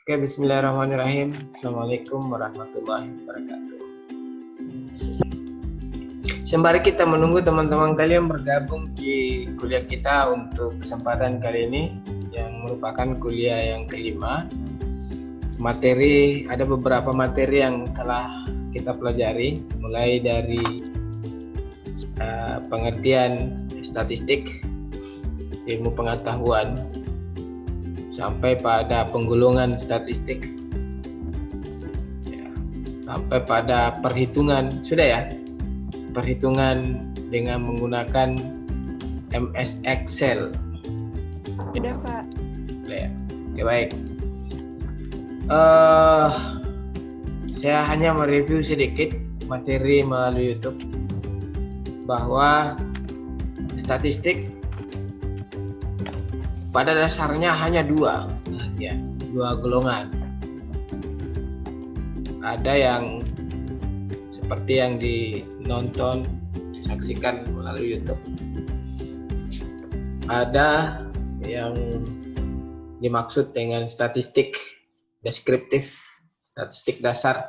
Oke, bismillahirrahmanirrahim. Assalamualaikum warahmatullahi wabarakatuh. Sembari kita menunggu teman-teman kalian bergabung di kuliah kita untuk kesempatan kali ini yang merupakan kuliah yang kelima. Ada beberapa materi yang telah kita pelajari, mulai dari pengertian statistik, ilmu pengetahuan, sampai pada penggolongan statistik, sampai pada perhitungan, sudah ya, perhitungan dengan menggunakan MS Excel. Sudah, Pak. Ya. Oke, baik. Saya hanya mereview sedikit materi melalui YouTube bahwa statistik pada dasarnya hanya dua golongan. Ada yang seperti yang disaksikan melalui YouTube. Ada yang dimaksud dengan statistik deskriptif, statistik dasar.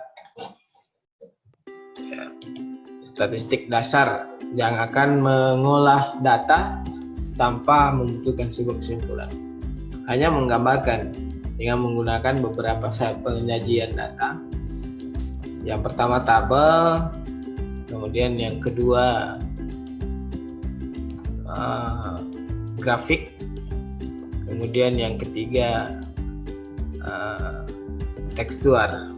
Statistik dasar yang akan mengolah data tanpa membutuhkan sebuah kesimpulan, hanya menggambarkan dengan menggunakan beberapa penyajian data. Yang pertama tabel, kemudian yang kedua grafik, kemudian yang ketiga tekstual.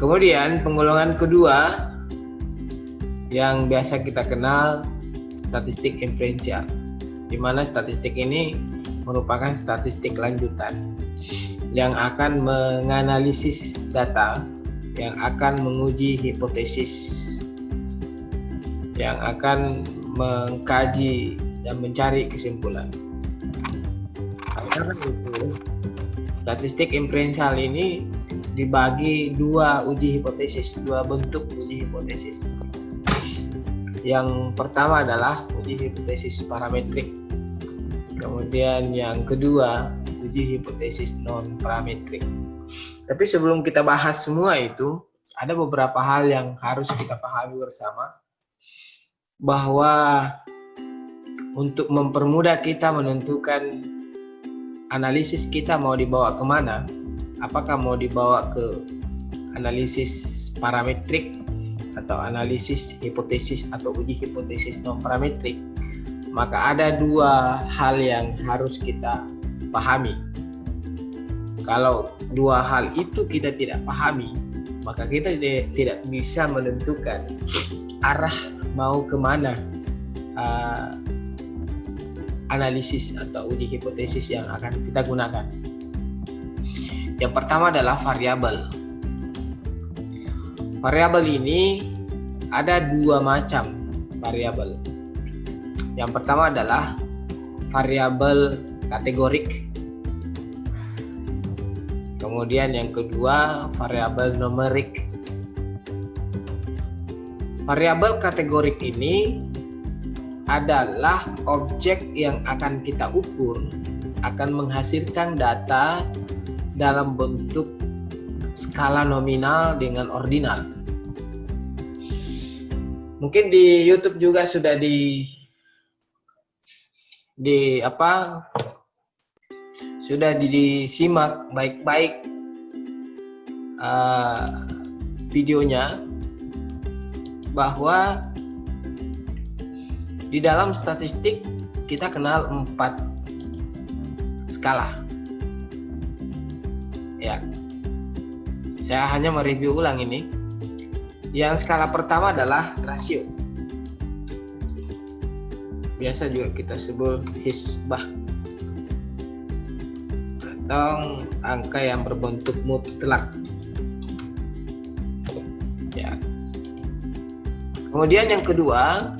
Kemudian penggolongan kedua yang biasa kita kenal statistik inferensial, di mana statistik ini merupakan statistik lanjutan yang akan menganalisis data, yang akan menguji hipotesis, yang akan mengkaji dan mencari kesimpulan. Karena itu, statistik inferensial ini dibagi dua bentuk uji hipotesis. Yang pertama adalah uji hipotesis parametrik. Kemudian yang kedua, uji hipotesis non parametrik. Tapi sebelum kita bahas semua itu, ada beberapa hal yang harus kita pahami bersama, bahwa untuk mempermudah kita menentukan analisis kita mau dibawa kemana, apakah mau dibawa ke analisis parametrik atau analisis hipotesis atau uji hipotesis non parametrik, maka ada dua hal yang harus kita pahami. Kalau dua hal itu kita tidak pahami, maka kita tidak bisa menentukan arah mau kemana analisis atau uji hipotesis yang akan kita gunakan. Yang pertama adalah variabel. Variabel ini ada dua macam variabel. Yang pertama adalah variabel kategorik. Kemudian yang kedua variabel numerik. Variabel kategorik ini adalah objek yang akan kita ukur, akan menghasilkan data dalam bentuk skala nominal dengan ordinal. Mungkin di YouTube juga sudah sudah disimak baik-baik videonya, bahwa di dalam statistik kita kenal 4 skala. Ya, saya hanya mereview ulang ini. Yang skala pertama adalah rasio. Biasa juga kita sebut hisbah, atau angka yang berbentuk mutlak. Ya. Kemudian yang kedua,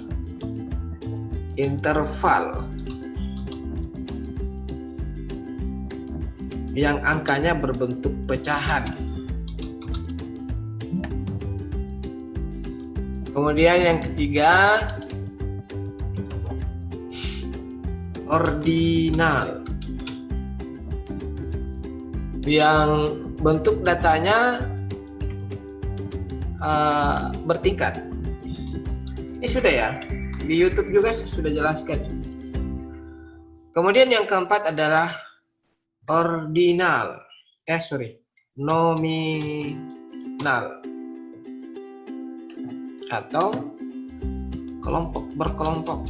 interval, yang angkanya berbentuk pecahan. Kemudian yang ketiga, ordinal. yang bentuk datanya bertingkat. Ini sudah ya, di YouTube juga sudah jelaskan. Kemudian yang keempat adalah nominal atau kelompok berkelompok.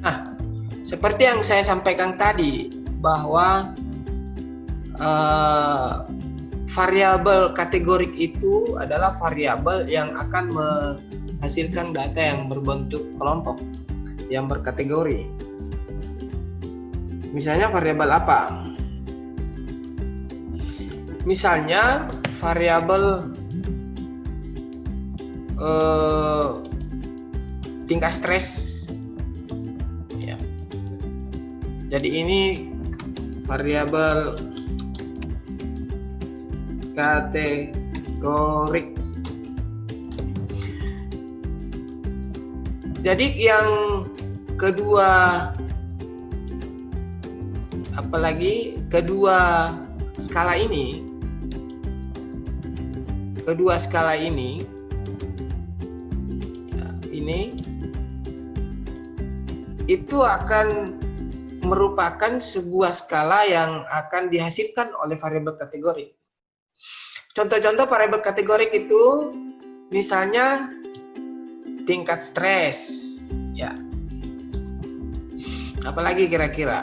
Nah, seperti yang saya sampaikan tadi bahwa variabel kategorik itu adalah variabel yang akan menghasilkan data yang berbentuk kelompok yang berkategori. Misalnya variabel apa? Misalnya variabel tingkat stres. Ya. Jadi ini variabel kategorik. Jadi yang kedua, apalagi kedua skala ini itu akan merupakan sebuah skala yang akan dihasilkan oleh variabel kategorik. Contoh-contoh variabel kategorik itu misalnya tingkat stres, ya. Apalagi kira-kira?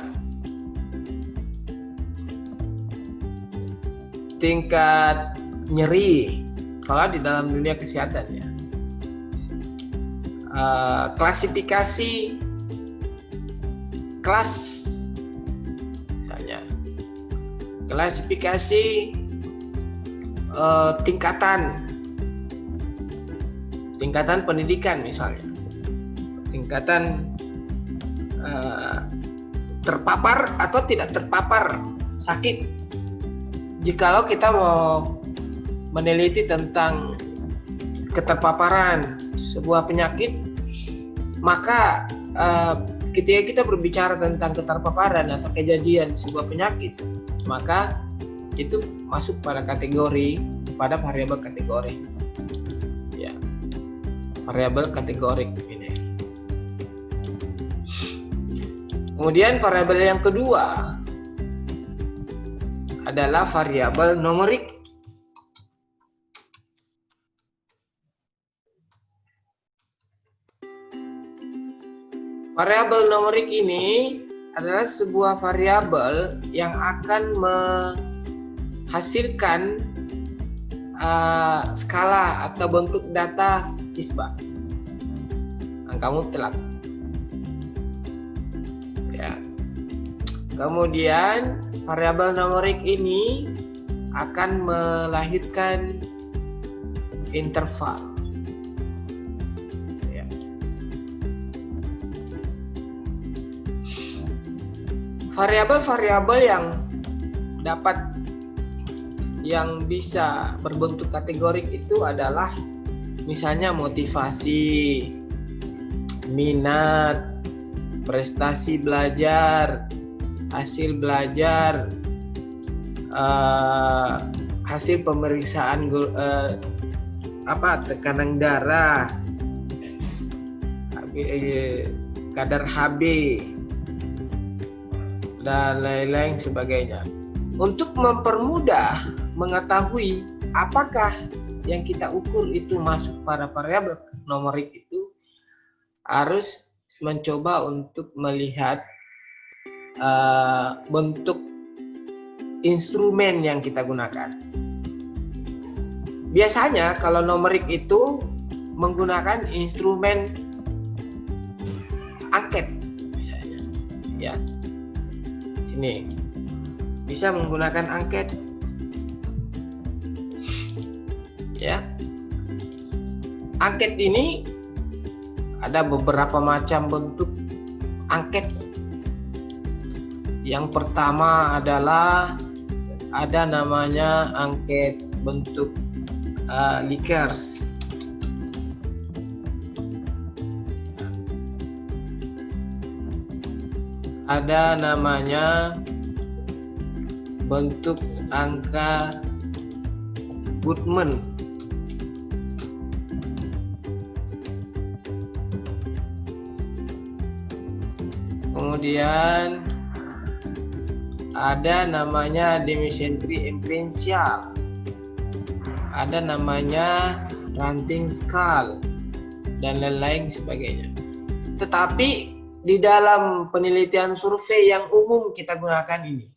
Tingkat nyeri, kalau di dalam dunia kesehatan ya. Klasifikasi kelas, misalnya. Klasifikasi tingkatan pendidikan misalnya, tingkatan terpapar atau tidak terpapar sakit. Jikalau kita mau meneliti tentang keterpaparan sebuah penyakit, maka ketika kita berbicara tentang keterpaparan atau kejadian sebuah penyakit, maka itu masuk pada variabel kategori. Ya, variabel kategorik ini. Kemudian variabel yang kedua adalah variabel numerik. Variabel numerik ini adalah sebuah variabel yang akan menghasilkan skala atau bentuk data isbah, angka mutlak. Ya. Kemudian variabel numerik ini akan melahirkan interval. Ya. Variabel-variabel yang bisa berbentuk kategorik itu adalah misalnya motivasi, minat, prestasi belajar, hasil belajar, hasil pemeriksaan tekanan darah, kadar HB, dan lain-lain sebagainya. Untuk mempermudah mengetahui apakah yang kita ukur itu masuk pada variabel numerik, itu harus mencoba untuk melihat bentuk instrumen yang kita gunakan. Biasanya kalau numerik itu menggunakan instrumen angket, misalnya, ya. Sini bisa menggunakan angket, ya. Angket ini ada beberapa macam bentuk angket. Yang pertama adalah ada namanya angket bentuk Likert. ada namanya bentuk angka Goodman. Kemudian ada namanya dimensionary inferential, ada namanya ranting skal, dan lain-lain sebagainya. Tetapi di dalam penelitian survei yang umum kita gunakan ini,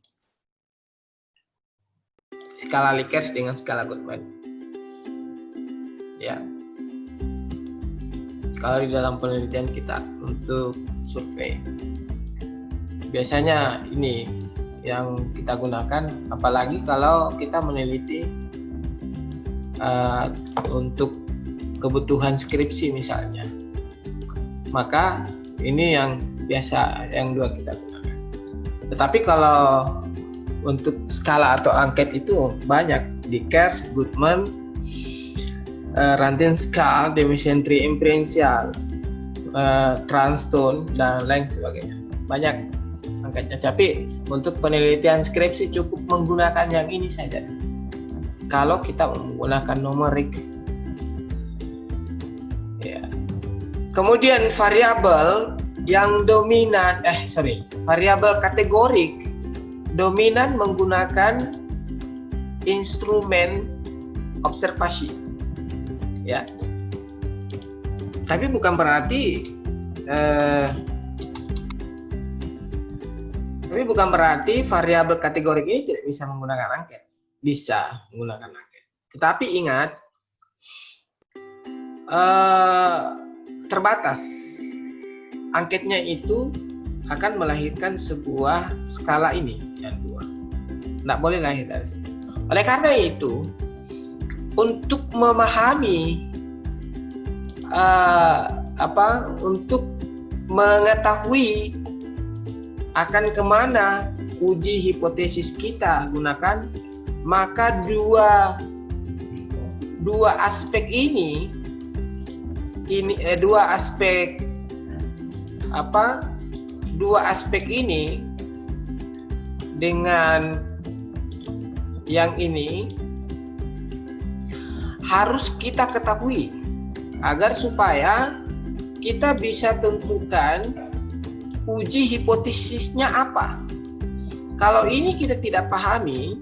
skala Likert dengan skala Goodman. Ya. Kalau di dalam penelitian kita untuk survei, biasanya ini yang kita gunakan, apalagi kalau kita meneliti untuk kebutuhan skripsi misalnya, maka ini yang biasa, yang dua kita gunakan. Tetapi kalau untuk skala atau angket itu banyak, Likert, Goodman, ranting skal, dimensionary inferential, Transtone, dan lain sebagainya. Banyak angkatnya. Tapi untuk penelitian skripsi cukup menggunakan yang ini saja. Kalau kita menggunakan numerik, ya. Kemudian variabel yang dominan, variabel kategorik dominan menggunakan instrumen observasi. Ya, tapi bukan berarti variabel kategorik ini tidak bisa menggunakan angket. Bisa menggunakan angket. Tetapi ingat, terbatas. Angketnya itu akan melahirkan sebuah skala ini yang dua. Tidak boleh lahir dari situ. Oleh karena itu, untuk memahami untuk mengetahui akan kemana uji hipotesis kita gunakan, maka dua aspek ini dengan yang ini harus kita ketahui agar supaya kita bisa tentukan uji hipotesisnya apa. Kalau ini kita tidak pahami,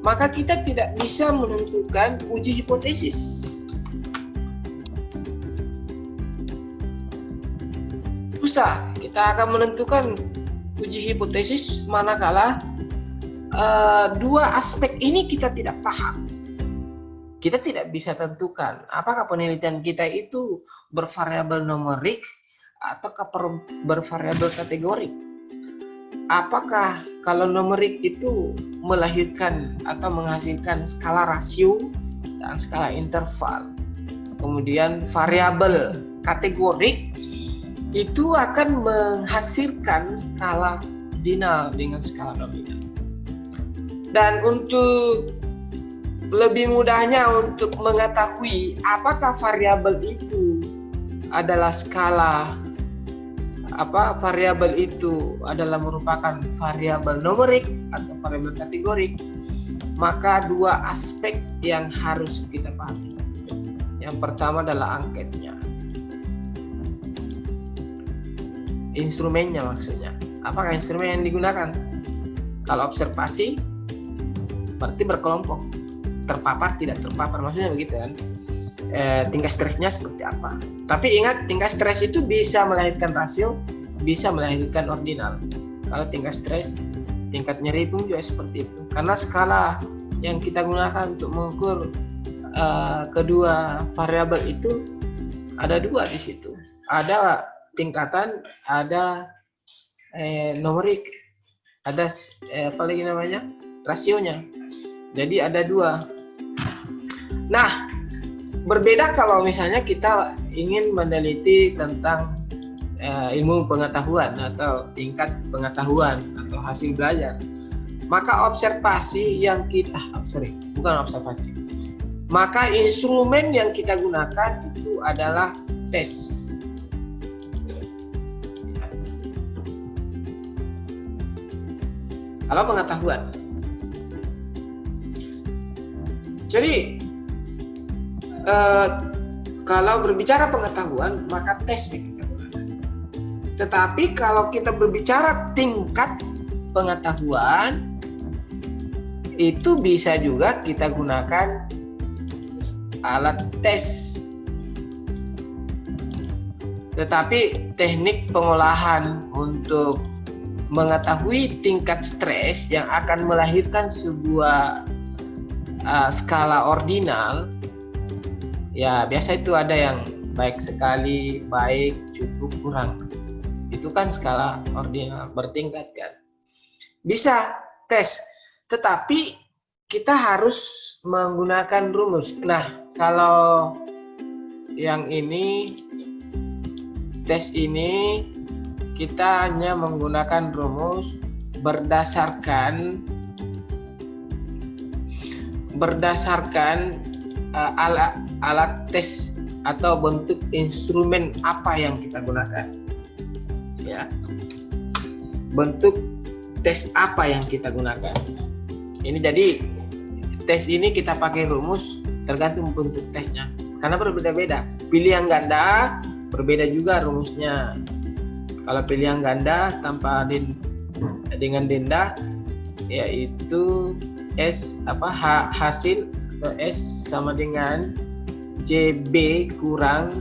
maka kita tidak bisa menentukan uji hipotesis. Susah kita akan menentukan uji hipotesis manakala dua aspek ini kita tidak paham. Kita tidak bisa tentukan apakah penelitian kita itu bervariabel numerik ataukah bervariabel kategorik. Apakah kalau numerik itu melahirkan atau menghasilkan skala rasio dan skala interval. Kemudian variabel kategorik itu akan menghasilkan skala ordinal dengan skala nominal. Dan untuk lebih mudahnya untuk mengetahui apakah variabel itu adalah skala, variabel itu adalah merupakan variabel numerik atau variabel kategorik, maka dua aspek yang harus kita pahami. Yang pertama adalah angketnya, instrumennya maksudnya. Apakah instrumen yang digunakan? Kalau observasi berarti berkelompok, terpapar tidak terpapar, maksudnya begitu kan. Tingkat stresnya seperti apa. Tapi ingat, tingkat stres itu bisa melahirkan rasio, bisa melahirkan ordinal. Kalau tingkat stres, tingkat nyeri pun juga seperti itu. Karena skala yang kita gunakan untuk mengukur kedua variabel itu ada dua di situ. Ada tingkatan, ada numerik, ada rasionya. Jadi ada dua. Nah, berbeda kalau misalnya kita ingin meneliti tentang ilmu pengetahuan atau tingkat pengetahuan atau hasil belajar, maka maka instrumen yang kita gunakan itu adalah tes. Kalau pengetahuan. Jadi kalau berbicara pengetahuan maka tes yang kita gunakan. Tetapi kalau kita berbicara tingkat pengetahuan, itu bisa juga kita gunakan alat tes. Tetapi teknik pengolahan untuk mengetahui tingkat stres yang akan melahirkan sebuah skala ordinal, ya biasa itu ada yang baik sekali, baik, cukup, kurang. Itu kan skala ordinal bertingkat kan. Bisa tes, tetapi kita harus menggunakan rumus. Nah, kalau yang ini, tes ini kita hanya menggunakan rumus berdasarkan alat tes atau bentuk instrumen apa yang kita gunakan, ya, bentuk tes apa yang kita gunakan. Ini jadi tes ini kita pakai rumus tergantung bentuk tesnya karena berbeda-beda. Pilihan ganda berbeda juga rumusnya. Kalau pilihan ganda tanpa dengan denda, yaitu hasil atau S sama dengan JB kurang,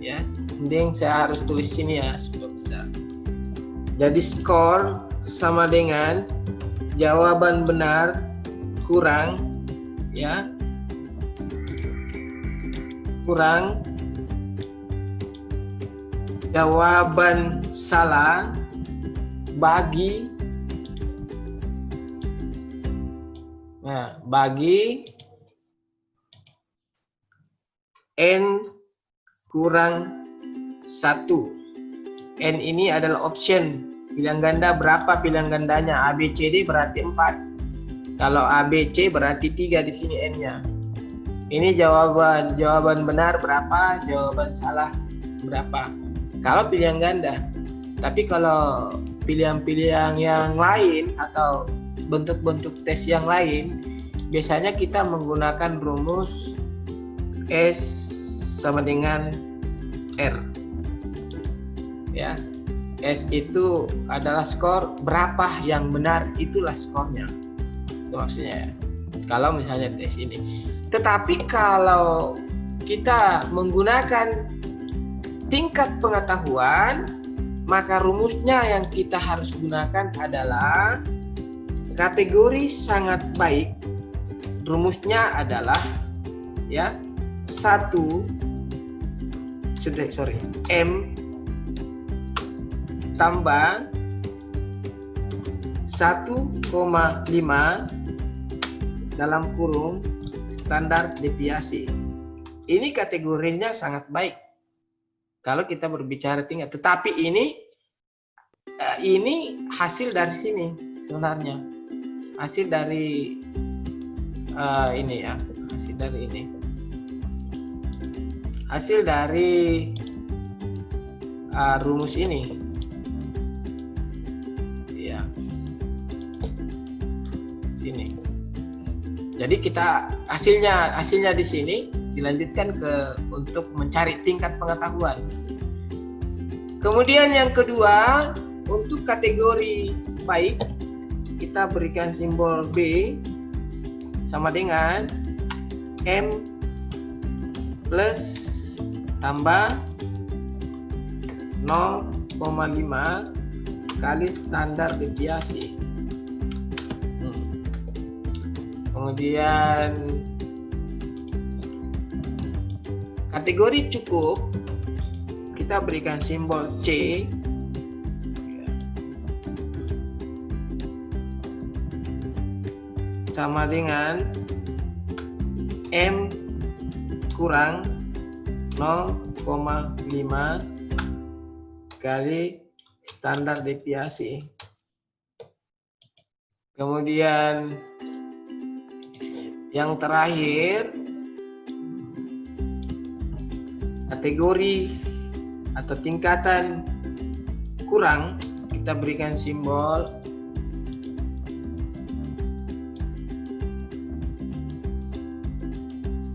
ya. Mending saya harus tulis sini ya supaya bisa. Jadi skor sama dengan jawaban benar kurang, ya, kurang jawaban salah bagi N kurang 1. N ini adalah option. Pilihan ganda berapa pilihan gandanya? A, B, C, D berarti 4. Kalau A, B, C berarti 3 di sini N-nya. Ini jawaban benar berapa? Jawaban salah berapa? Kalau pilihan ganda. Tapi kalau pilihan-pilihan yang lain atau bentuk-bentuk tes yang lain, biasanya kita menggunakan rumus S sama dengan R, ya. S itu adalah skor, berapa yang benar itulah skornya, itu maksudnya, kalau misalnya tes ini. Tetapi kalau kita menggunakan tingkat pengetahuan, maka rumusnya yang kita harus gunakan adalah kategori sangat baik. Rumusnya adalah, ya, M tambah 1,5 dalam kurung standar deviasi. Ini kategorinya sangat baik kalau kita berbicara tingkat. Tetapi ini hasil dari sini sebenarnya, hasil dari ini ya, hasil dari ini, hasil dari rumus ini, ya, sini. Jadi kita hasilnya di sini dilanjutkan untuk mencari tingkat pengetahuan. Kemudian yang kedua, untuk kategori baik kita berikan simbol B sama dengan M plus tambah 0,5 kali standar deviasi. Kemudian kategori cukup kita berikan simbol C sama dengan M kurang 0,5 kali standar deviasi. Kemudian yang terakhir, kategori atau tingkatan kurang kita berikan simbol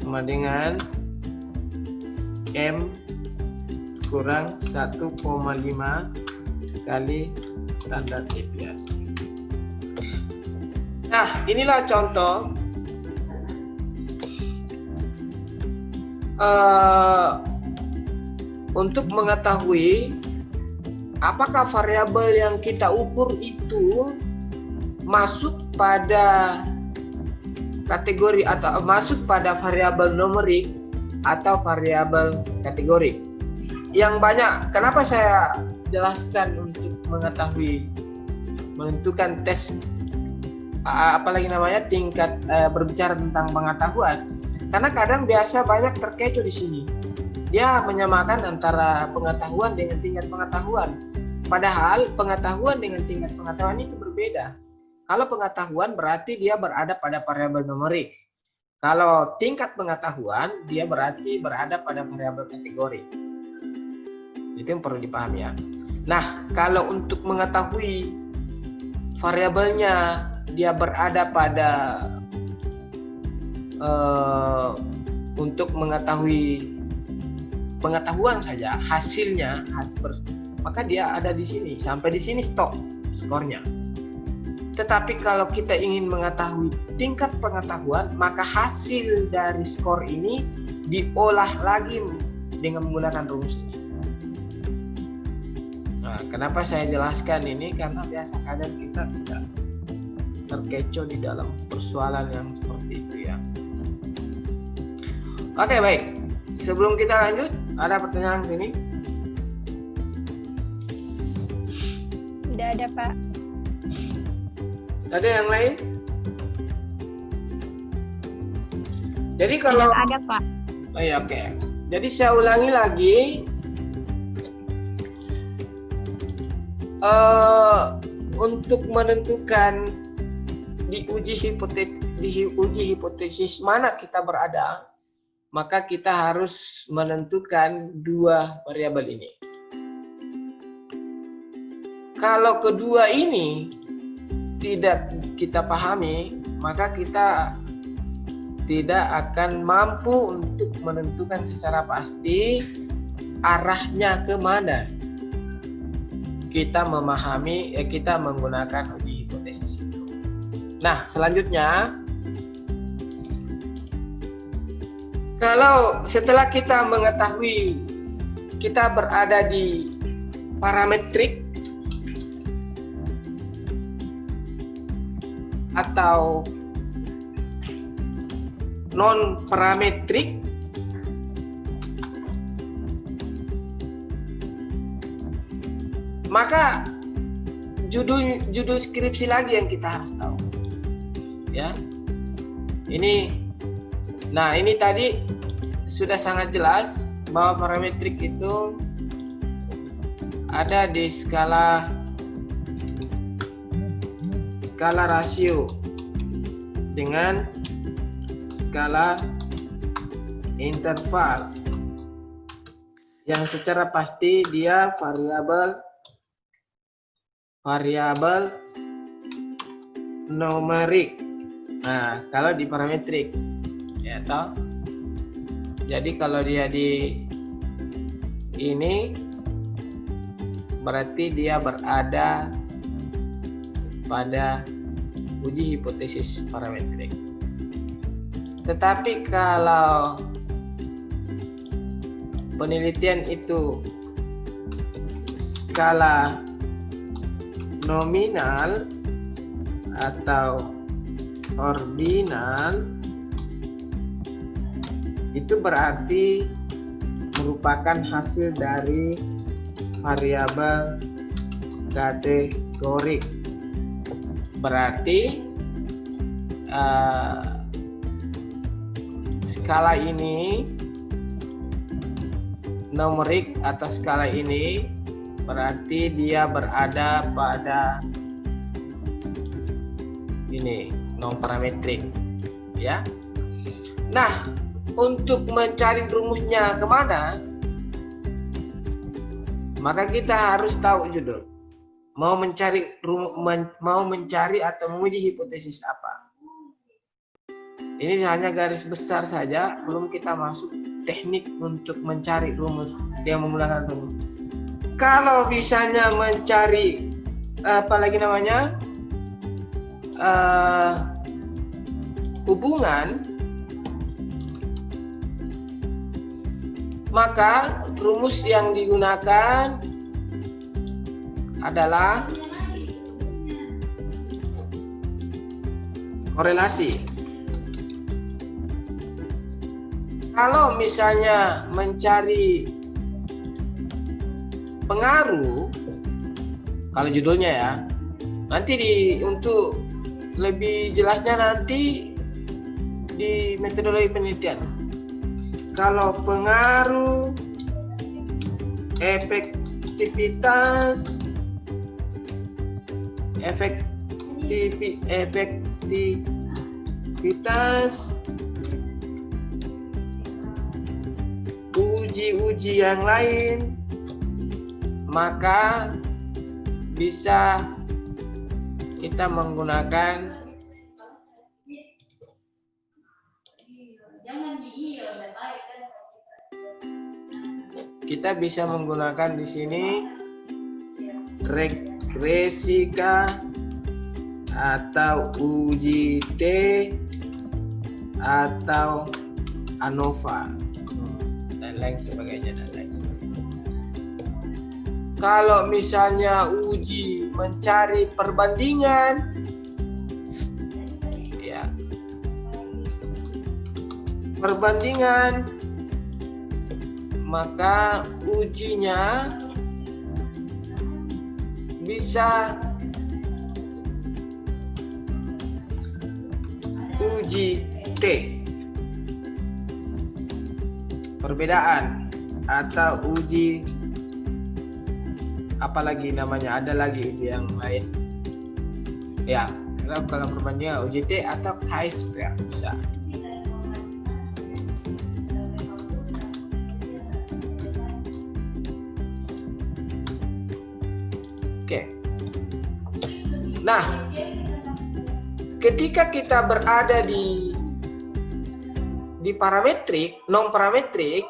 sama dengan M kurang 1,5 kali standar deviasi. Nah, inilah contoh untuk mengetahui apakah variabel yang kita ukur itu masuk pada kategori atau masuk pada variabel numerik atau variabel kategorik. Yang banyak, kenapa saya jelaskan untuk mengetahui menentukan tes apalagi namanya tingkat berbicara tentang pengetahuan, karena kadang biasa banyak terkecoh di sini. Dia menyamakan antara pengetahuan dengan tingkat pengetahuan. Padahal pengetahuan dengan tingkat pengetahuan itu berbeda. Kalau pengetahuan berarti dia berada pada variabel numerik. Kalau tingkat pengetahuan dia berarti berada pada variabel kategori. Itu yang perlu dipahami ya. Nah, kalau untuk mengetahui variabelnya dia berada pada untuk mengetahui pengetahuan saja hasilnya, maka dia ada di sini, sampai di sini stop skornya. Tetapi kalau kita ingin mengetahui tingkat pengetahuan, maka hasil dari skor ini diolah lagi dengan menggunakan rumus ini. Nah, kenapa saya jelaskan ini? Karena biasa kadang kita tidak terkecoh di dalam persoalan yang seperti itu ya. Oke, baik. Sebelum kita lanjut, ada pertanyaan sini? Tidak ada, Pak. Ada yang lain? Jadi kalau Tidak ada, Pak. oh ya, oke. Jadi saya ulangi lagi. Untuk menentukan di uji hipotesis mana kita berada, maka kita harus menentukan dua variabel ini. Kalau kedua ini tidak kita pahami, maka kita tidak akan mampu untuk menentukan secara pasti arahnya kemana. Kita memahami, kita menggunakan uji hipotesis itu. Nah, selanjutnya, kalau setelah kita mengetahui kita berada di parametrik atau non parametrik, maka judul skripsi lagi yang kita harus tahu. Ya. Ini tadi sudah sangat jelas bahwa parametrik itu ada di skala rasio dengan skala interval yang secara pasti dia variabel numerik. Nah, kalau di parametrik ya toh. Jadi kalau dia di ini berarti dia berada pada uji hipotesis parametrik. Tetapi kalau penelitian itu skala nominal atau ordinal, itu berarti merupakan hasil dari variabel kategorik. Berarti skala ini numerik atau skala ini berarti dia berada pada ini non parametrik ya. Nah, untuk mencari rumusnya kemana, maka kita harus tahu judul. Mau mencari atau menguji hipotesis apa. Ini hanya garis besar saja, belum kita masuk teknik untuk mencari rumus yang menggunakan rumus. Kalau misalnya mencari apalagi namanya hubungan, maka rumus yang digunakan adalah korelasi. Kalau misalnya mencari pengaruh, kalau judulnya ya, nanti untuk lebih jelasnya nanti di metodologi penelitian. Kalau pengaruh, efektivitas, uji-uji yang lain, maka bisa kita menggunakan di sini regresika atau uji T atau ANOVA dan lain sebagainya. Kalau misalnya uji mencari perbandingan, ya, maka ujinya bisa uji T, perbedaan, atau uji apalagi namanya, ada lagi uji yang lain ya. Kalau perbandingan uji T atau chi-square bisa. Oke. Nah, ketika kita berada di parametrik, non parametrik,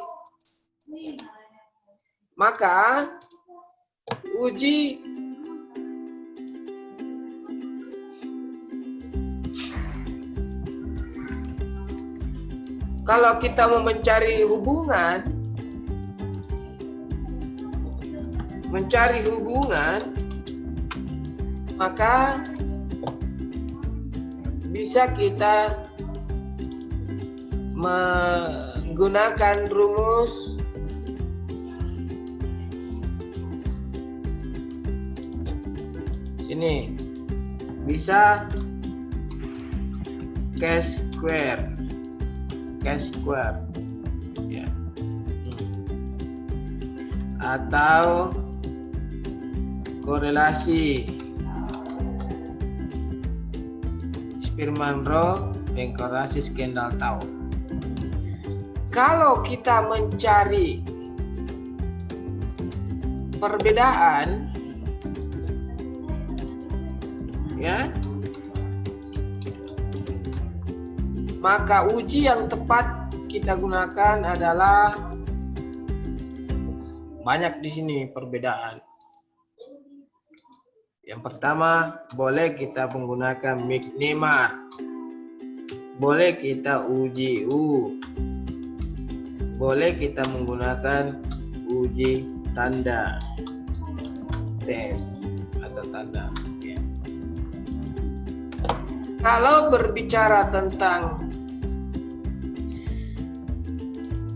maka uji kalau kita mau mencari hubungan, maka bisa kita menggunakan rumus sini, bisa chi-square ya, atau korelasi Spearman-Rho dan korelasi Skandal-Tau. Kalau kita mencari perbedaan, ya, maka uji yang tepat kita gunakan adalah banyak di sini perbedaan. Yang pertama, boleh kita menggunakan McNemar, boleh kita uji U, boleh kita menggunakan uji tanda, tes atau tanda. Ya. Kalau berbicara tentang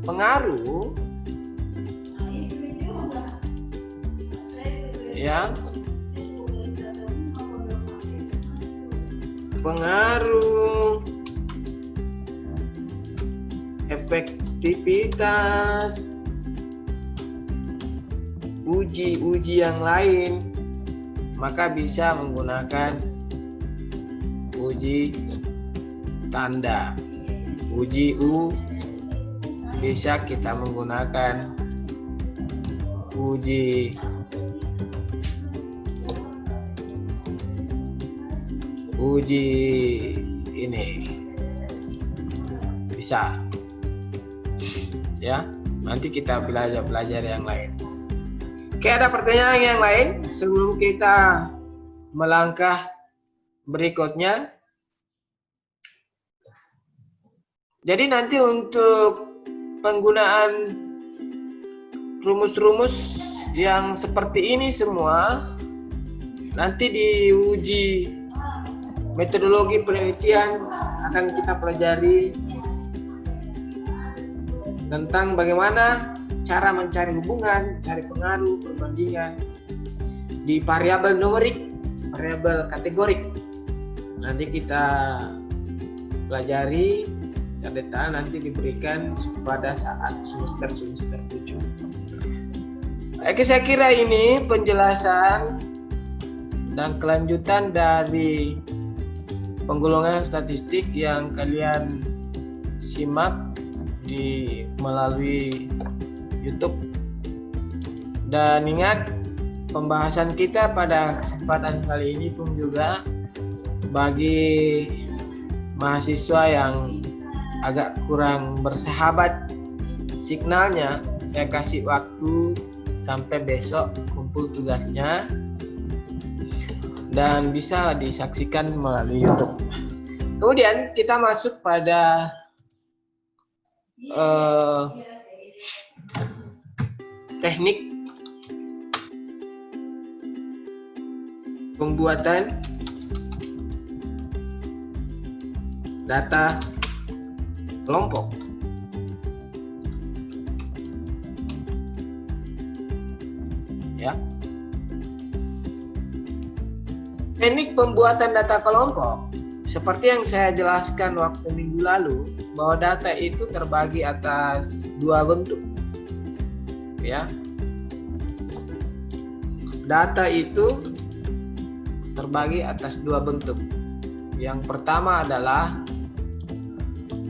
pengaruh, ya, pengaruh, efektivitas, uji-uji yang lain, maka bisa menggunakan uji tanda. Uji U bisa kita menggunakan uji ini bisa. Ya, nanti kita belajar yang lain. Oke, ada pertanyaan yang lain sebelum kita melangkah berikutnya? Jadi nanti untuk penggunaan rumus-rumus yang seperti ini semua nanti diuji metodologi penelitian akan kita pelajari tentang bagaimana cara mencari hubungan, cari pengaruh, perbandingan di variabel numerik, variabel kategorik. Nanti kita pelajari secara detail, nanti diberikan pada saat semester 7. Oke, saya kira ini penjelasan dan kelanjutan dari penggolongan statistik yang kalian simak melalui YouTube. Dan ingat, pembahasan kita pada kesempatan kali ini pun juga bagi mahasiswa yang agak kurang bersahabat signalnya, saya kasih waktu sampai besok kumpul tugasnya dan bisa disaksikan melalui YouTube. Kemudian kita masuk pada teknik pembuatan data kelompok. Ya. Teknik pembuatan data kelompok seperti yang saya jelaskan waktu minggu lalu, bahwa data itu terbagi atas dua bentuk. Ya. Data itu terbagi atas dua bentuk. Yang pertama adalah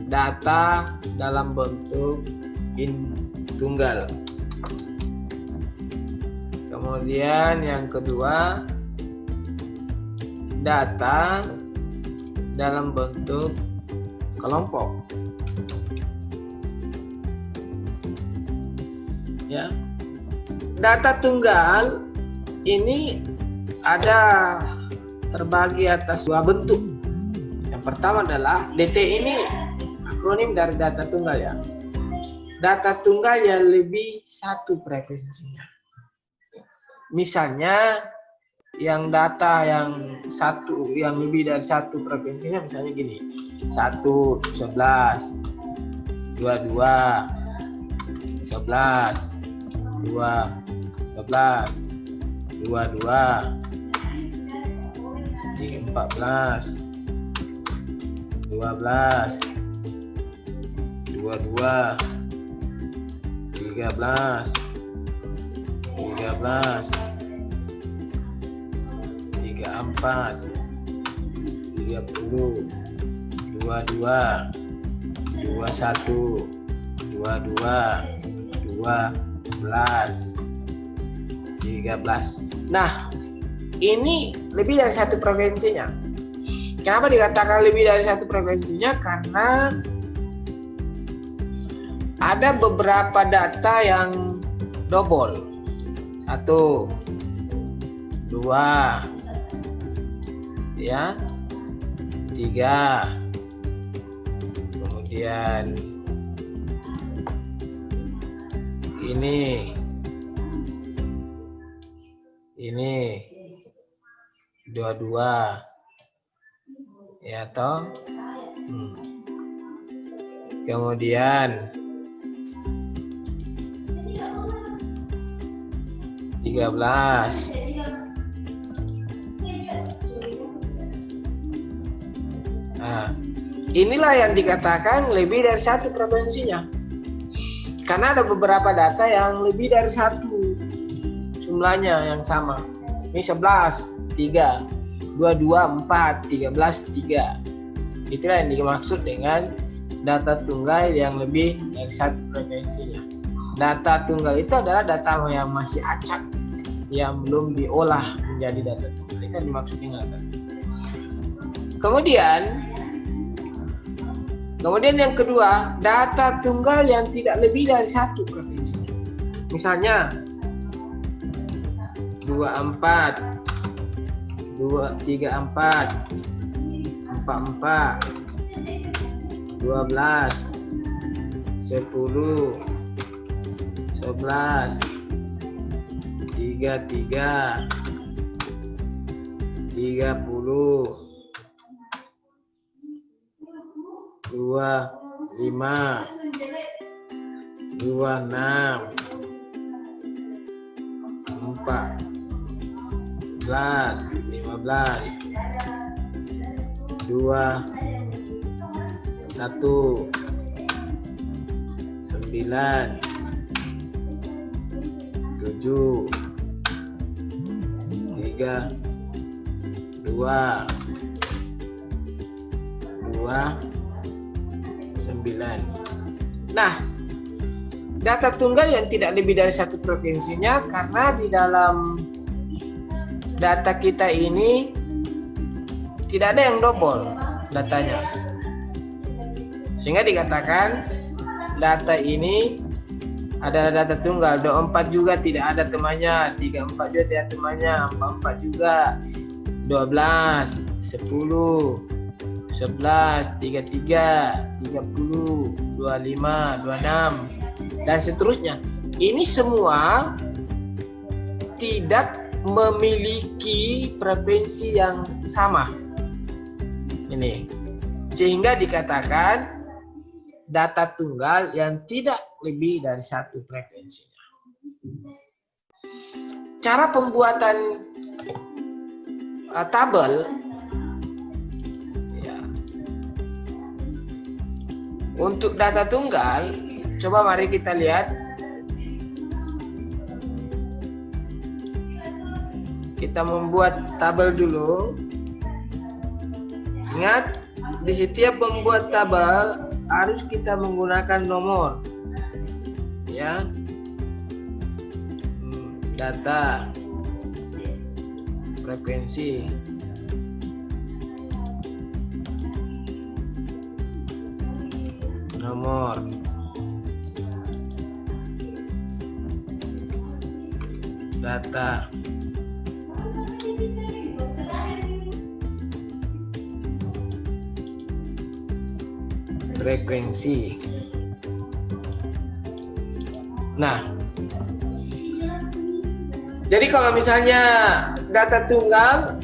data dalam bentuk tunggal. Kemudian yang kedua, data dalam bentuk kelompok. Ya. Data tunggal ini ada terbagi atas dua bentuk. Yang pertama adalah DT, ini akronim dari data tunggal ya. Data tunggal yang lebih satu frekuensinya. Misalnya yang data yang satu, yang lebih dari satu frekuensinya, misalnya gini, 1, 11, 22, 11, 2, 11, 22, 14, 12, 22, 13, 34, 30, 22, 21, 22, 12, 13. Nah, ini lebih dari satu frekuensinya. Kenapa dikatakan lebih dari satu frekuensinya? Karena ada beberapa data yang double. 1, 2, ya, 3, kemudian ini 22, ya toh. Kemudian 13, nah, inilah yang dikatakan lebih dari satu frekuensinya, karena ada beberapa data yang lebih dari satu jumlahnya yang sama. Ini 11, 3, 22, 4, 13, 3. Itulah yang dimaksud dengan data tunggal yang lebih dari satu frekuensinya. Data tunggal itu adalah data yang masih acak, yang belum diolah menjadi data tunggal. Itu dimaksud dengan data tunggal. Kemudian Kemudian yang kedua, data tunggal yang tidak lebih dari satu provinsi. Misalnya 24, 34, 44, 12, 10, 11, 33, 30, 25, 26, 14, 15, 2, 1, 9, 7, 3, 2, 9. Nah, data tunggal yang tidak lebih dari satu provinsinya karena di dalam data kita ini tidak ada yang double datanya. Sehingga dikatakan data ini adalah data tunggal. 24 juga tidak ada temannya, 34 juga tidak ada temannya, 44 juga, 12, 10, 11, 33, 30, 25, 26, dan seterusnya. Ini semua tidak memiliki frekuensi yang sama. Ini. Sehingga dikatakan data tunggal yang tidak lebih dari satu frekuensinya. Cara pembuatan tabel ya. Untuk data tunggal, coba mari kita lihat. Kita membuat tabel dulu. Ingat, di setiap membuat tabel harus kita menggunakan nomor. Ya. Data frekuensi. Nomor. Data. Frekuensi. Nah, jadi kalau misalnya data tunggal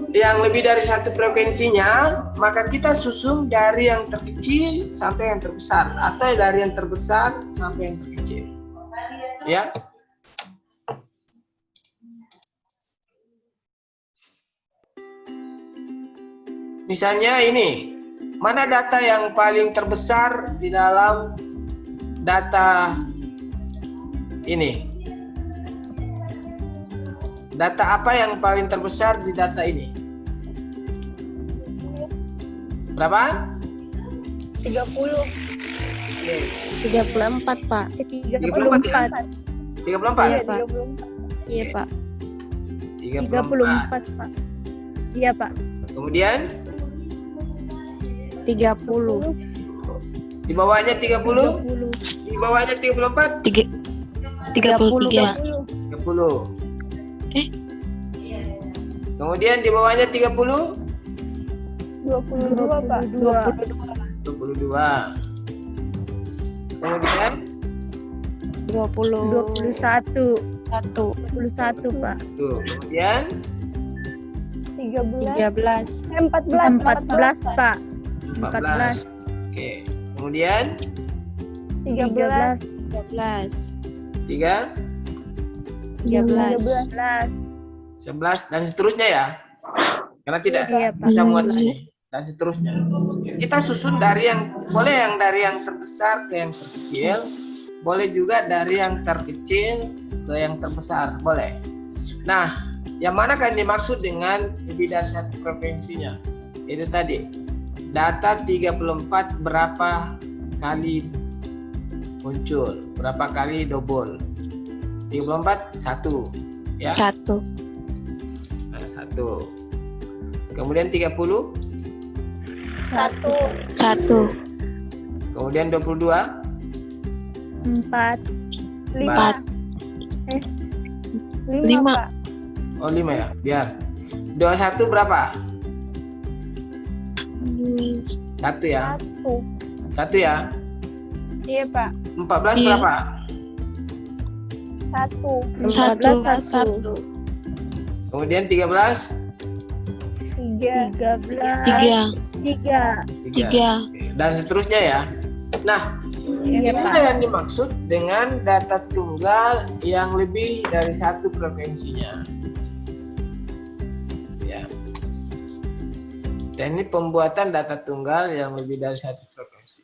yang lebih dari satu frekuensinya, maka kita susun dari yang terkecil sampai yang terbesar, atau dari yang terbesar sampai yang terkecil. Ya. Misalnya ini. Mana data yang paling terbesar di dalam data ini? Data apa yang paling terbesar di data ini? Berapa? 30. Oke. 34, Pak. 34 ya? 34? Iya, Pak. 34. Iya, Pak. 34. 34, Pak. Iya, Pak. Kemudian 30. di bawahnya 30, 30. di bawahnya 34, 33. 30. Kemudian di bawahnya 30, 22, Pak. 22. Kemudian 21. 21. 21, Pak. tuh, kemudian 13. 13. 14, Pak. 14. Oke. Kemudian 13. 13. 3, 13. 11 dan seterusnya ya. Karena tidak Iya, Pak. bisa muat di sini dan seterusnya. Kita susun dari yang boleh yang dari yang terbesar ke yang terkecil, boleh juga dari yang terkecil ke yang terbesar, boleh. Nah, yang mana kan dimaksud dengan lebih dari satu provinsinya? Itu tadi. Data 34 berapa kali muncul? Berapa kali double? 34 1 ya. 1. Nah, 1. Kemudian 30 1. 1. Kemudian 22. 4. 4. 5, 5. Pak. Oh 5 ya, biar. 21 berapa? 1 ya. 1. 1 ya. Iya, Pak. 14 Iya. berapa? 1. 1. Kemudian 13. 13. 3. 3. 3. Dan seterusnya ya. Nah, Iya, inilah Pak. yang dimaksud dengan data tunggal yang lebih dari satu frekuensinya. Ya. Teknik pembuatan data tunggal yang lebih dari satu frekuensi.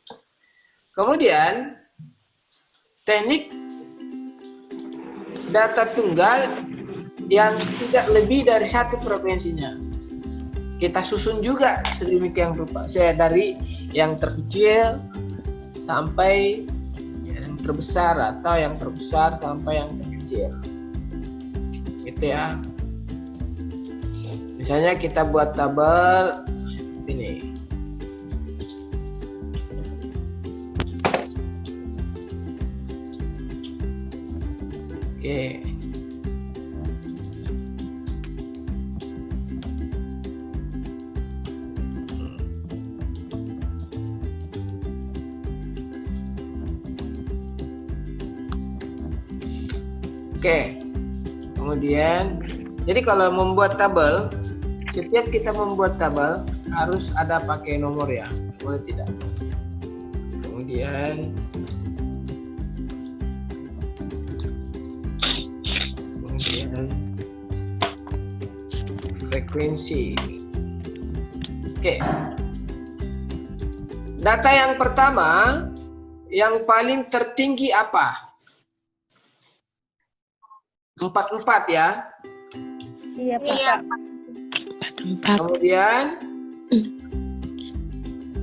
Kemudian, teknik data tunggal yang tidak lebih dari satu frekuensinya. Kita susun juga sedemikian rupa. Saya dari yang terkecil sampai yang terbesar atau yang terbesar sampai yang terkecil. Gitu ya. Misalnya kita buat tabel ini. Oke. Oke, kemudian jadi kalau membuat tabel, setiap kita membuat tabel harus ada pakai nomor ya, boleh tidak? Kemudian frekuensi. Oke, data yang pertama yang paling tertinggi apa? 44 ya. Iya, Pak. 4. Kemudian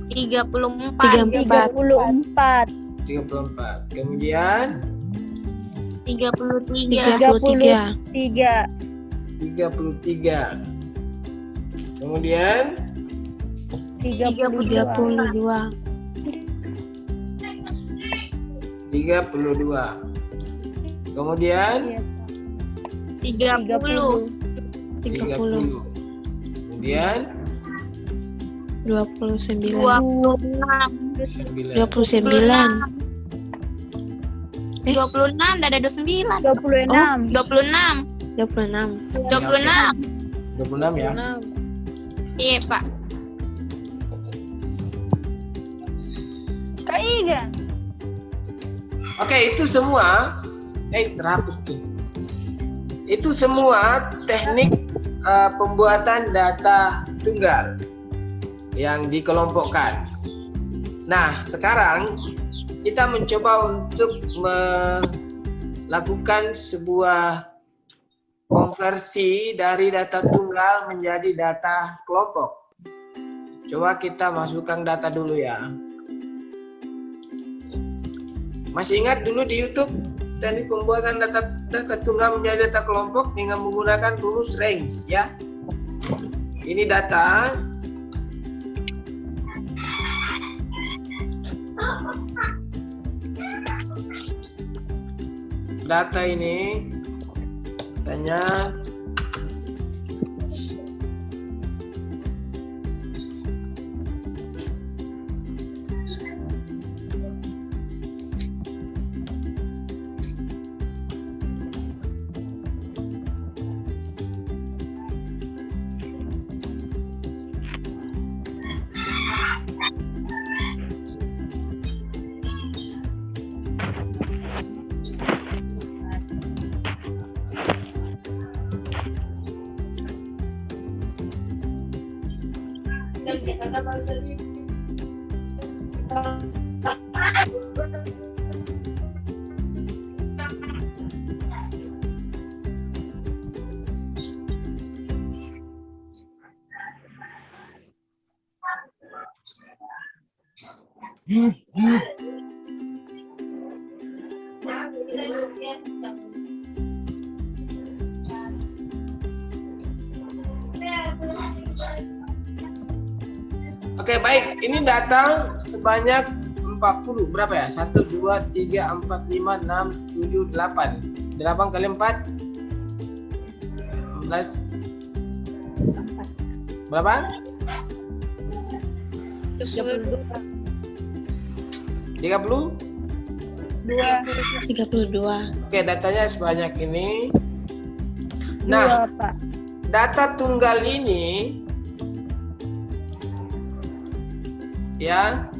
34. 34. 34. Kemudian 33. 3. 33. Kemudian 32. 32. Kemudian Iya, Pak. 30. Kemudian 29. 9. 29. 26 udah ada 29. 26. 26. 26. 26. 26 ya. Iya, Pak. Kak Iga. Oke, itu semua terhapus tuh. Itu semua teknik pembuatan data tunggal yang dikelompokkan. Nah, sekarang kita mencoba untuk melakukan sebuah konversi dari data tunggal menjadi data kelompok. Coba kita masukkan data dulu ya. Masih ingat dulu di YouTube teknik pembuatan data tunggal menjadi data kelompok dengan menggunakan rumus range ya. Ini data. Data ini misalnya Oke, baik. Ini data sebanyak 44 40. Berapa ya? 1, 2, 3, 4, 5, 6, 7, 8. 8 kali 4. 16. Berapa? 32. 30? 32. Oke, datanya sebanyak ini. Nah, 2, Pak. data tunggal ini ya,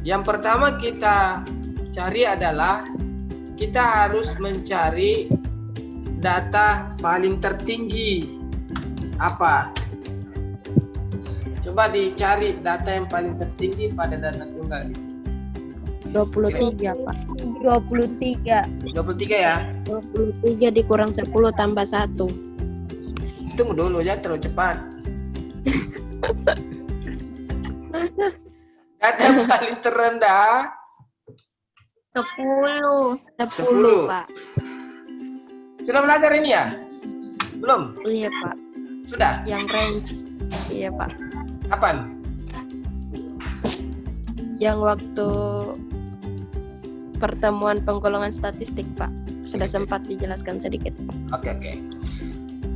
yang pertama kita cari adalah kita harus mencari data paling tertinggi. Apa? Coba dicari data yang paling tertinggi pada data tunggal ini. 23, Pak. 23. 23 ya. 23 dikurang 10 tambah 1. Tunggu dulu ya, terlalu cepat. Data yang paling terendah 10. 10. Pak. Sudah belajar ini ya? Belum? Iya, Pak. Sudah? Yang range. Iya, Pak. Kapan? Yang waktu pertemuan penggolongan statistik, Pak. Sudah sempat dijelaskan sedikit. Oke.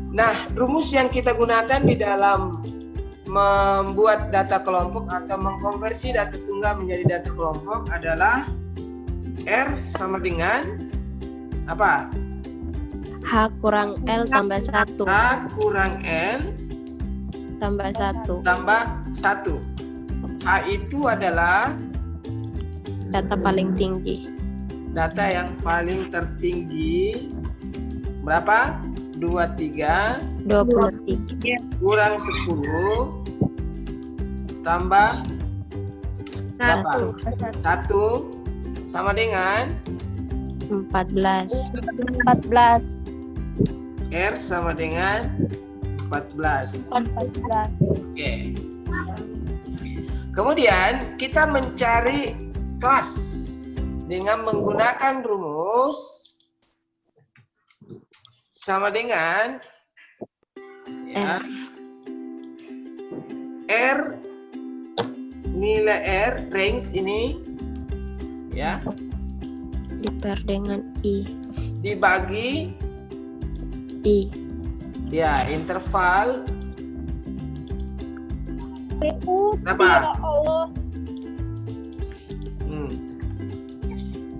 Nah, rumus yang kita gunakan di dalam membuat data kelompok atau mengkonversi data tunggal menjadi data kelompok adalah R sama dengan apa? H kurang L tambah 1 A kurang N tambah 1. tambah 1. A itu adalah Data paling tinggi. data yang paling tertinggi. Berapa? 23 23 kurang 10 tambah berapa? 1 sama dengan 14. 14. R sama dengan 14. 14. Oke. Kemudian kita mencari kelas dengan menggunakan rumus sama dengan ya, R, nilai R range ini ya Diper dengan I. dibagi I. ya interval berapa? Ya Allah.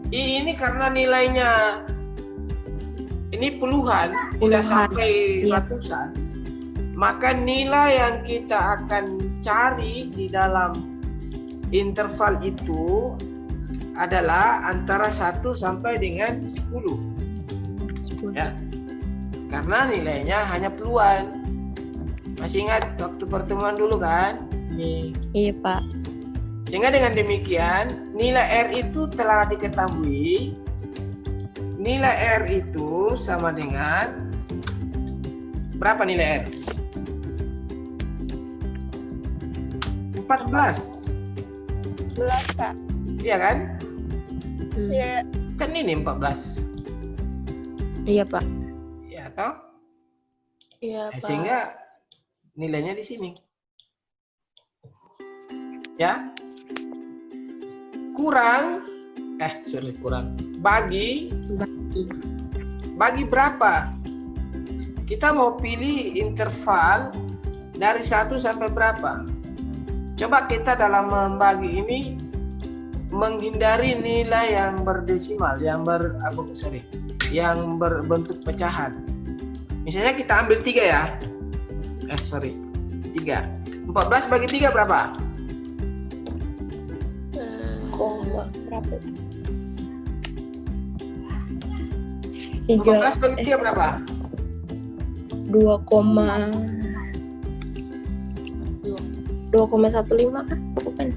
I ini karena nilainya ini puluhan, tidak sampai iya. ratusan, maka nilai yang kita akan cari di dalam interval itu adalah antara 1 sampai dengan 10 ya, karena nilainya hanya puluhan. Masih ingat waktu pertemuan dulu kan? Nih. Iya, Pak. Sehingga dengan demikian nilai R itu telah diketahui. Nilai R itu sama dengan berapa nilai R? 14. 11, Kak. Iya kan? Ya. Kan ini 14. Iya, Pak. Iya toh? Iya, Sehingga nilainya di sini. Ya. Kurang bagi berapa? Kita mau pilih interval dari 1 sampai berapa? Coba kita dalam membagi ini menghindari nilai yang berdesimal, yang berbentuk pecahan. Misalnya kita ambil 3 ya. 3. 14 bagi 3 berapa? Berapa? 14 bagi 3 berapa? 2,15 kan? Bukan.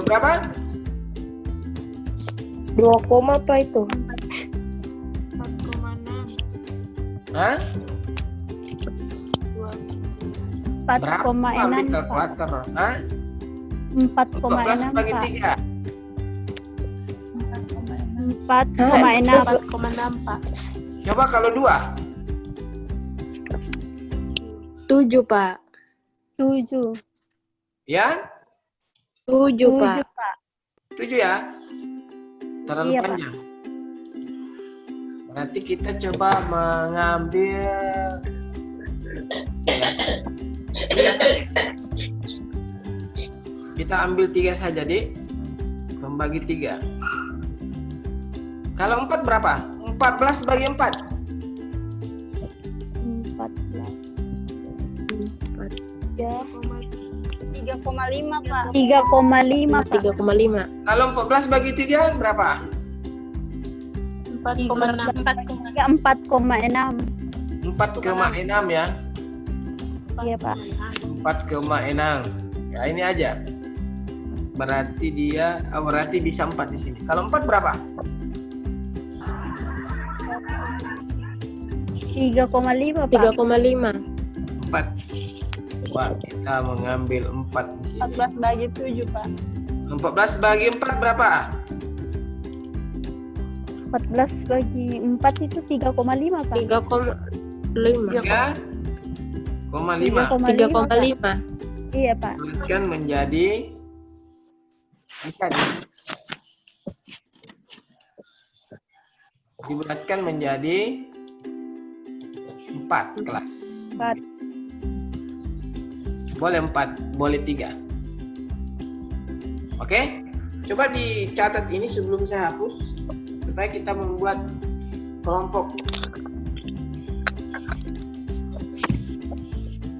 Berapa? 2, apa itu? 4,6. Hah? 4,6, ambil Pak. kalkulator? Hah? 4,6, 14 bagi Pak. 3. 4,6, Pak. Coba kalau 2. 7, Pak. 7. Ya? 7, 7 Pak. Pak. 7 ya? Terlalu Iya, Pak. panjang. Berarti kita coba mengambil ya. Kita ambil 3 saja, Dik. Membagi 3. Kalau 4 berapa? 14 bagi 4. 14. 3,5, Pak. 3,5 Pak. 3,5. Kalau 14 bagi 3 berapa? 4,6. 4,6. 4,6 ya. Iya, Pak. 4,6. Ya ini aja. Berarti berarti bisa 4 di sini. Kalau 4 berapa? 3,5 Pak. 3,5. 4. Coba kita mengambil 4 di sini. 14 bagi 7, Pak. 14 bagi 4 berapa? 14 bagi 4 itu 3,5 Pak. 3,5. 3,5. 3,5. Iya, Pak. Bulatkan menjadi bisa dibulatkan menjadi 4 kelas. 4. Boleh 4, boleh 3. Oke? Coba dicatat ini sebelum saya hapus supaya kita membuat kelompok.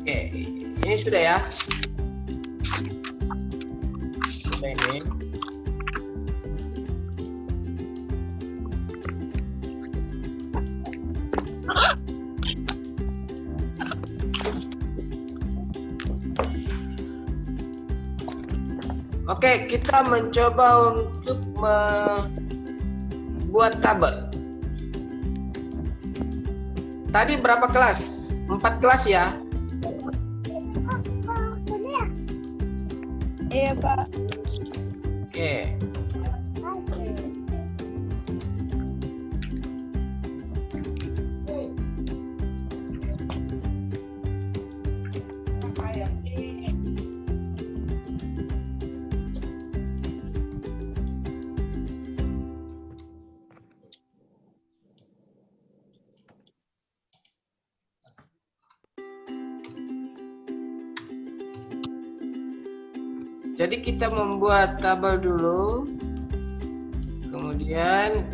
Oke, ini sudah ya. Sudah ini. Oke, kita mencoba untuk membuat tabel. Tadi berapa kelas? 4 kelas ya? Iya, Pak. Oke. Jadi kita membuat tabel dulu. Kemudian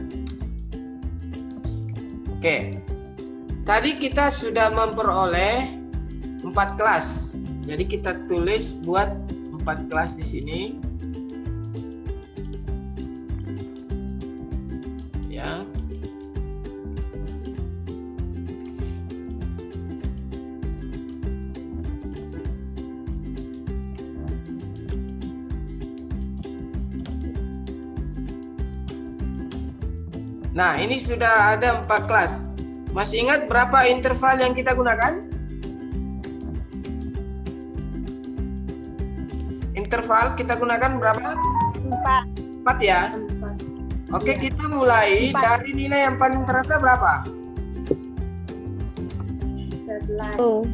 oke. Tadi kita sudah memperoleh 4 kelas. Jadi kita tulis buat 4 kelas di sini. Ya. Nah, ini sudah ada 4 kelas. Masih ingat berapa interval yang kita gunakan? Interval kita gunakan berapa? 4 ya? Oke, kita mulai dari nilai yang paling teratas berapa? 10.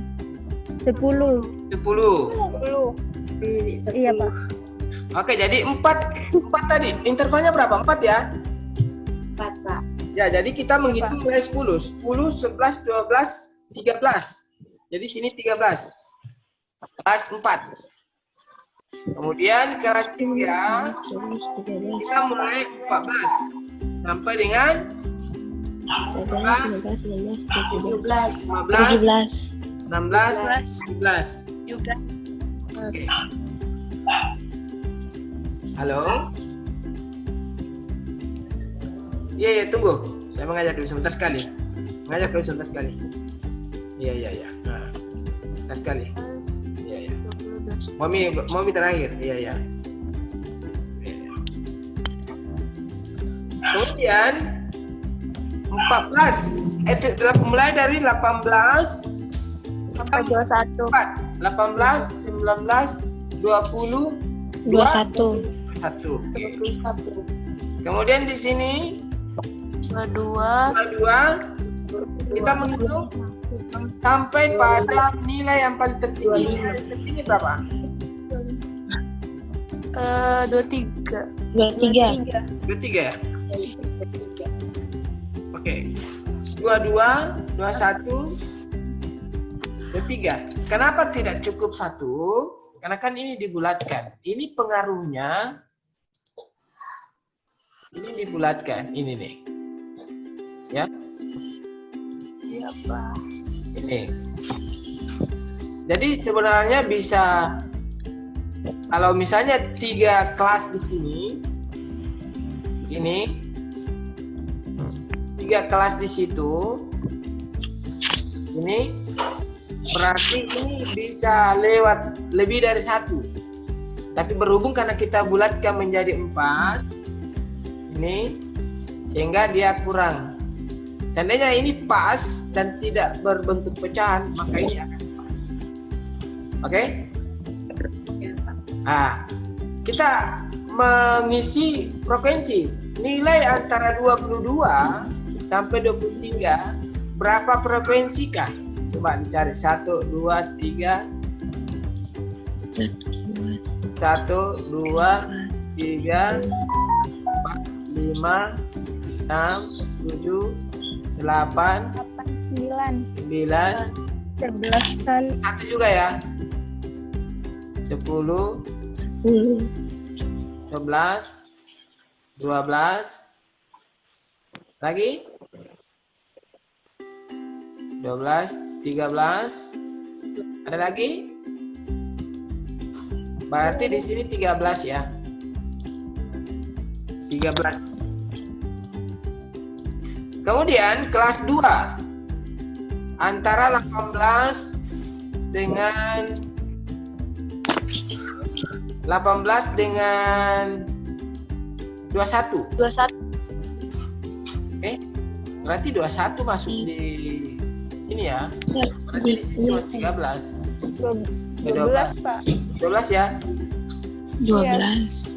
10. 10. Iya, Pak. Oke, jadi 4 tadi. Intervalnya berapa? 4 ya? 4, Pak. Ya, jadi kita menghitung mulai 10. 10, 11, 12, 13. Jadi sini 13. Kelas 4. Kemudian kelas 3 kita mulai 14 sampai dengan 14, 15, 16, 17. Oke. Halo? Iya, tunggu. Saya mengajar dulu sebentar sekali. Iya. Nah, sebentar sekali. Iya. Mami terakhir. Iya. Kemudian 14. Mulai dari 18 sampai 21. 18, 19, 20, 21. 1. Kemudian di sini 22. kita menghitung sampai pada nilai yang paling tertinggi. Nilai tertinggi berapa? 23. 23. 23 ya? Oke. 22, 21, 23. Kenapa tidak cukup 1? Karena kan ini dibulatkan. Ini pengaruhnya ini dibulatkan. Ini nih. Ya. Iya, Pak. Ini. Jadi sebenarnya bisa kalau misalnya 3 kelas di sini, ini 3 kelas di situ, ini berarti ini bisa lewat lebih dari 1. Tapi berhubung karena kita bulatkan menjadi 4, ini sehingga dia kurang. Seandainya ini pas dan tidak berbentuk pecahan, maka ini akan pas. Oke? Nah, kita mengisi frekuensi. Nilai antara 22 sampai 23, berapa frekuensi kah? Coba dicari. 1, 2, 3. 1, 2, 3, 4, 5, 6, 7, 8, 9. 9, 11 kali. 1 juga ya. 10, 11, 12, lagi 12, 13, ada lagi? Berarti di sini 13 ya. 13. Kemudian kelas 2 antara 18 dengan 21. 21. Oke. Berarti 21 masuk di sini ya. Berarti di sini cuma 13. 12, Pak. 12 ya. 12.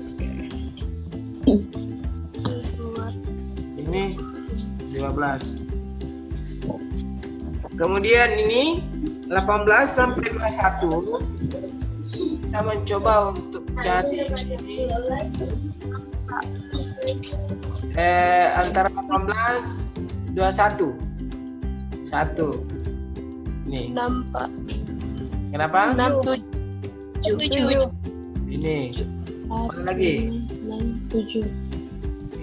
Ini 12. Kemudian ini 18 sampai 21. Kita mencoba untuk cari antara 18 21 1 nih 6, Pak. kenapa 6, 7. ini mana lagi 7.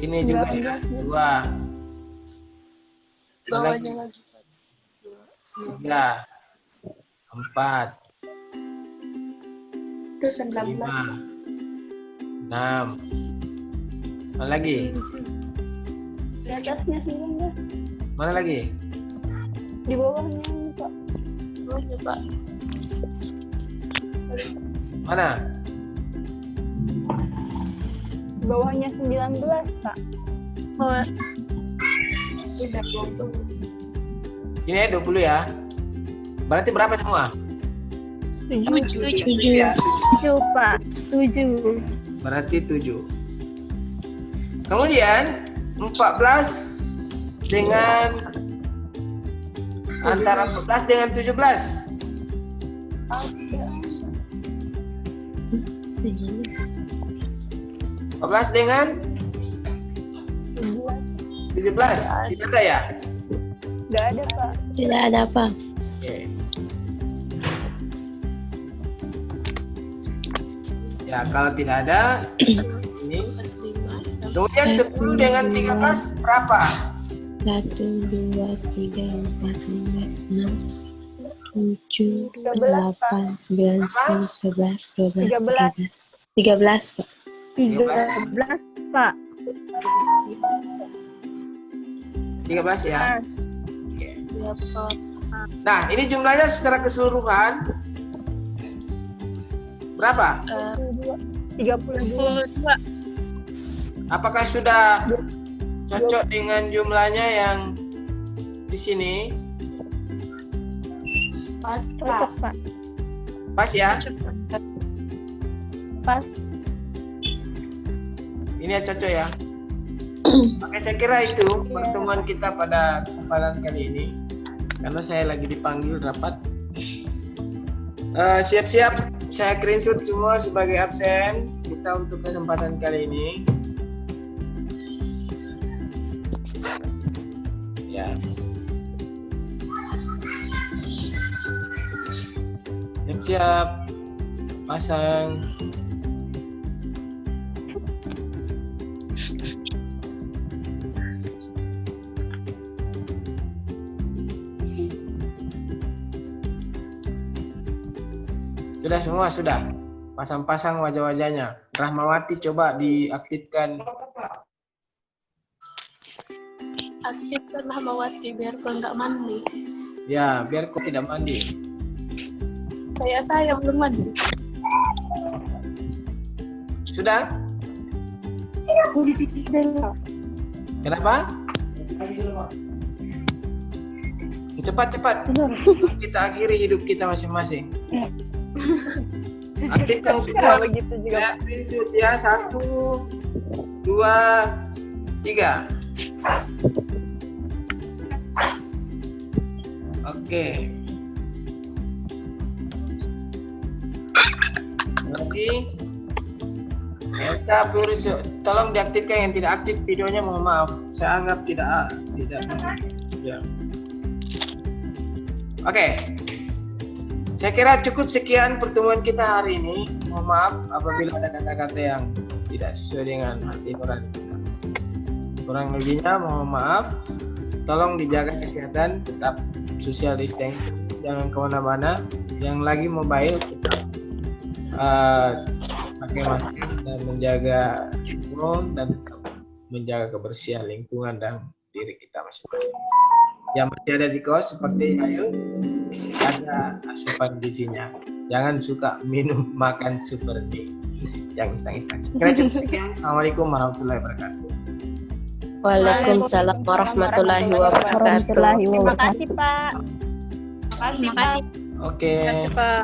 ini juga ya 2 Bawahnya lagi, Pak. 3 4 Itu 19. 5 6 mana lagi Di atasnya 19. mana lagi Di bawahnya ini, Pak. Bawahnya, Pak. mana Di bawahnya 19, Pak. Oh. Udah 20. ini ya 20 ya berarti berapa semua 7. ya 7, Pak. 7. berarti 7. Kemudian 14 dengan antara 14 dengan 17. 14 dengan 17. Tidak ada ya? Nggak ada, Pak. Tidak ada, Pak. Oke. Ya, kalau tidak ada ini. Kemudian 10 dengan 13 berapa? 1, 2, 3, 4, 5, 6, 7, 13, Pak. 8, 9, 10, 11, 12, 13. 13, Pak. 13, Pak. 13 ya. Iya, Pak. Nah, ini jumlahnya secara keseluruhan berapa? 32. Apakah sudah cocok dengan jumlahnya yang di sini? Pas, Cocok, Pak. Pas ya? Pas. Ini ya cocok ya? Oke, saya kira itu pertemuan kita pada kesempatan kali ini. Karena saya lagi dipanggil rapat. Siap-siap, saya screenshot semua sebagai absen. kita untuk kesempatan kali ini. Ya. Siap-siap. Pasang. Sudah semua, sudah. Pasang-pasang wajah-wajahnya. Rahmawati coba diaktifkan. Aktifkan Rahmawati biar kau nggak mandi. Ya, biar kau tidak mandi. Kayak saya belum mandi. Sudah? Kenapa? Cepat-cepat. Kita akhiri hidup kita masing-masing. Aktifkan semua. Begitu juga. Saya screenshot ya. 1, 2, 3. Oke. Lagi. Elsa Purso, tolong diaktifkan yang tidak aktif videonya, mohon maaf. Saya anggap tidak. Ya. Oke. Saya kira cukup sekian pertemuan kita hari ini. Mohon maaf apabila ada kata-kata yang tidak sesuai dengan hati nurani kita. Kurang lebihnya mohon maaf. Tolong dijaga kesehatan, tetap social distancing, jangan kemana-mana. Yang lagi mobile tetap pakai masker dan menjaga lingkungan dan tetap menjaga kebersihan lingkungan dan diri kita masing-masing. Yang masih ada di kos seperti Ayu, ada asupan gizinya. Jangan suka minum makan super mie yang instan-instan. Kira cukup sekian. Assalamualaikum warahmatullahi wabarakatuh. Waalaikumsalam warahmatullahi wabarakatuh. Warahmatullahi Terima wabarakatuh. kasih Pak. Terima kasih. Oke. Terima kasih Pak.